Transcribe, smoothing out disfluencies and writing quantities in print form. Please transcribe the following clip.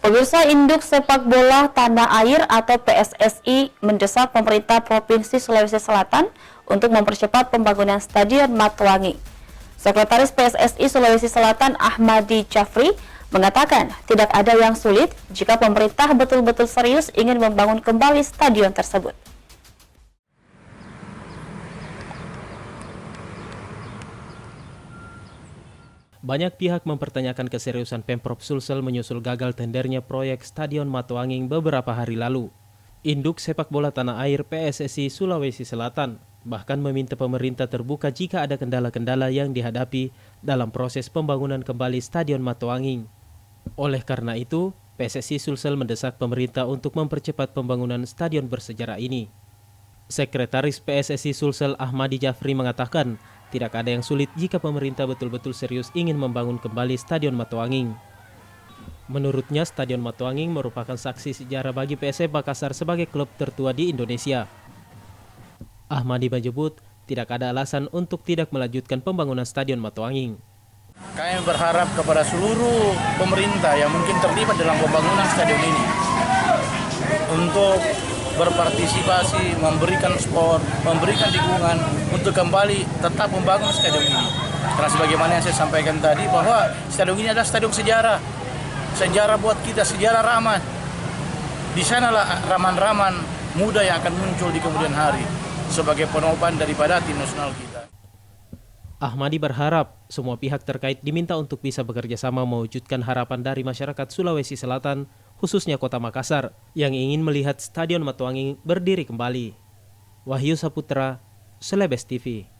Pemirsa, Induk Sepak Bola Tanah Air atau PSSI mendesak pemerintah Provinsi Sulawesi Selatan untuk mempercepat pembangunan Stadion Matuwangi. Sekretaris PSSI Sulawesi Selatan Ahmadi Jafri mengatakan tidak ada yang sulit jika pemerintah betul-betul serius ingin membangun kembali stadion tersebut. Banyak pihak mempertanyakan keseriusan Pemprov Sulsel menyusul gagal tendernya proyek Stadion Matuwangi beberapa hari lalu. Induk Sepak Bola Tanah Air PSSI Sulawesi Selatan bahkan meminta pemerintah terbuka jika ada kendala-kendala yang dihadapi dalam proses pembangunan kembali Stadion Matuwangi. Oleh karena itu, PSSI Sulsel mendesak pemerintah untuk mempercepat pembangunan stadion bersejarah ini. Sekretaris PSSI Sulsel Ahmadi Jafri mengatakan, tidak ada yang sulit jika pemerintah betul-betul serius ingin membangun kembali Stadion Matuwangi. Menurutnya, Stadion Matuwangi merupakan saksi sejarah bagi PSM Makassar sebagai klub tertua di Indonesia. Ahmadi menyebut, tidak ada alasan untuk tidak melanjutkan pembangunan Stadion Matuwangi. Kami berharap kepada seluruh pemerintah yang mungkin terlibat dalam pembangunan stadion ini untuk berpartisipasi, memberikan sport, memberikan dukungan untuk kembali tetap membangun stadion ini. Karena sebagaimana yang saya sampaikan tadi bahwa stadion ini adalah stadion sejarah. Sejarah buat kita, sejarah Rahman. Di sanalah Rahman-Rahman muda yang akan muncul di kemudian hari sebagai penopan daripada tim nasional kita. Ahmadi berharap semua pihak terkait diminta untuk bisa bekerja sama mewujudkan harapan dari masyarakat Sulawesi Selatan, khususnya Kota Makassar, yang ingin melihat Stadion Matuwangi berdiri kembali. Wahyu Saputra, Celebes TV.